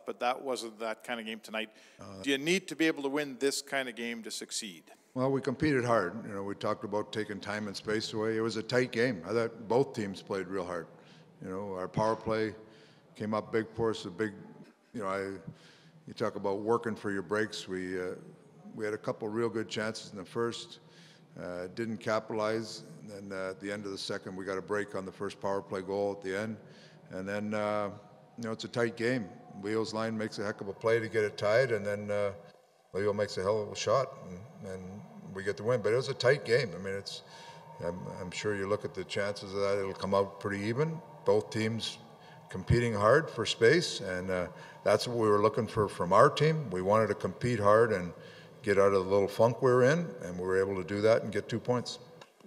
but that wasn't that kind of game tonight. Do you need to be able to win this kind of game to succeed? Well, we competed hard. You know, we talked about taking time and space away. It was a tight game. I thought both teams played real hard. You know, our power play came up big for us. You talk about working for your breaks. We had a couple real good chances in the first. Didn't capitalize. And then at the end of the second, we got a break on the first power play goal at the end. And then, you know, it's a tight game. Leo's line makes a heck of a play to get it tied, and then Leo makes a hell of a shot, and we get the win. But it was a tight game. I mean, I'm sure you look at the chances of that, it'll come out pretty even. Both teams competing hard for space, and that's what we were looking for from our team. We wanted to compete hard and get out of the little funk we were in, and we were able to do that and get 2 points.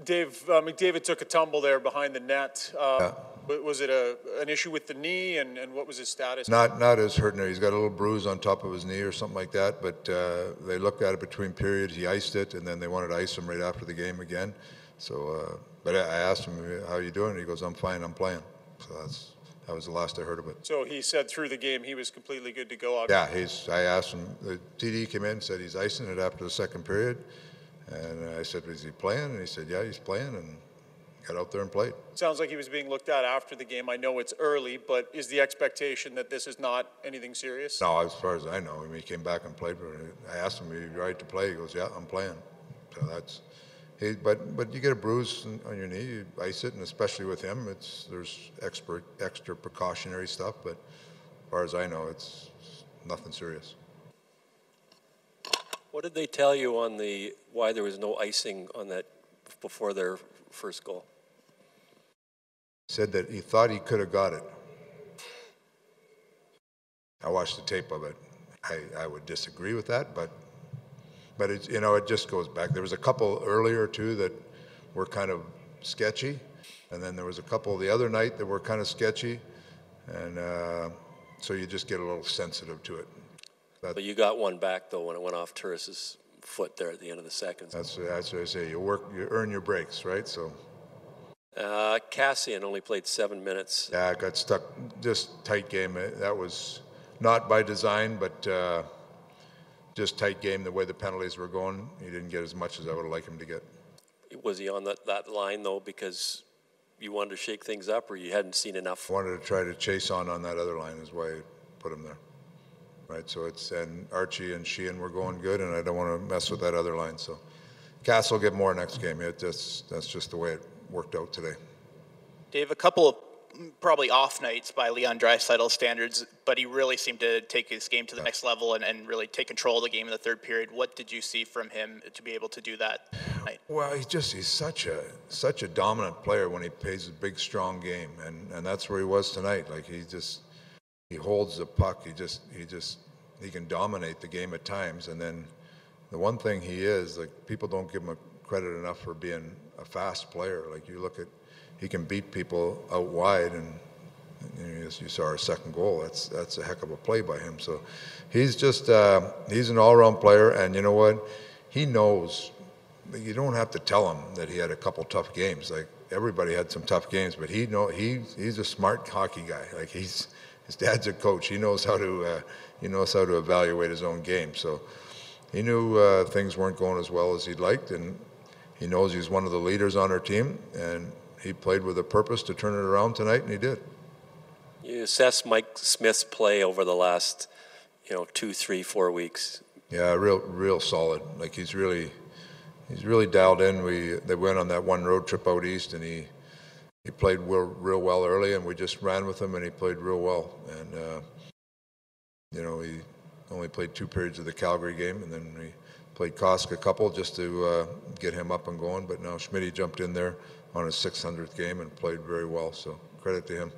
Dave, McDavid took a tumble there behind the net. Yeah. Was it an issue with the knee, and what was his status? Not as hurting. He's got a little bruise on top of his knee or something like that, but they looked at it between periods. He iced it, and then they wanted to ice him right after the game again. So, but I asked him, how you doing? He goes, I'm fine, I'm playing. So that was the last I heard of it. So he said through the game he was completely good to go. Yeah, I asked him, the TD came in and said he's icing it after the second period. And I said, is he playing? And he said, yeah, he's playing, and got out there and played. Sounds like he was being looked at after the game. I know it's early, but is the expectation that this is not anything serious? No, as far as I know. I mean, he came back and played. I asked him, are you ready to play? He goes, yeah, I'm playing. So that's, but you get a bruise on your knee, you ice it, and especially with him, there's extra precautionary stuff, but as far as I know, it's nothing serious. What did they tell you on why there was no icing on that before their first goal? Said that he thought he could have got it. I watched the tape of it. I would disagree with that, but it's, you know, it just goes back. There was a couple earlier too that were kind of sketchy, and then there was a couple the other night that were kind of sketchy, and so you just get a little sensitive to it. But you got one back though when it went off Turris's foot there at the end of the second. That's what I say. You earn your breaks, right? So. Cassian only played 7 minutes. Yeah, got stuck. Just tight game. That was not by design, but just tight game. The way the penalties were going, he didn't get as much as I would have liked him to get. Was he on that line though because you wanted to shake things up, or you hadn't seen enough? I wanted to try to chase on that other line, is why I put him there. Right, so and Archie and Sheehan were going good, and I don't want to mess with that other line. So Cass will get more next game. That's just the way it worked out today. Dave, a couple of probably off nights by Leon Draisaitl's standards, but he really seemed to take his game to the next level and really take control of the game in the third period. What did you see from him to be able to do that tonight? Well, he's such a dominant player when he plays a big, strong game, and that's where he was tonight. Like he holds the puck. He can dominate the game at times. And then the one thing he is, like, people don't give him credit enough for being a fast player. Like, you look at, he can beat people out wide, and as you saw our second goal, that's a heck of a play by him. So he's just he's an all-around player, and you know what? He knows. You don't have to tell him that he had a couple tough games. Like, everybody had some tough games, but he's a smart hockey guy. Like, his dad's a coach. He knows how to evaluate his own game. So he knew things weren't going as well as he'd liked, and he knows he's one of the leaders on our team, and he played with a purpose to turn it around tonight, and he did. You assess Mike Smith's play over the last, 2, 3, 4 weeks. Yeah, real solid. Like, he's really dialed in. They went on that one road trip out east, and he played real well early, and we just ran with him, and he played real well. And he only played 2 periods of the Calgary game, and then we played Kosk a couple just to get him up and going. But now Schmidt jumped in there on his 600th game and played very well. So credit to him.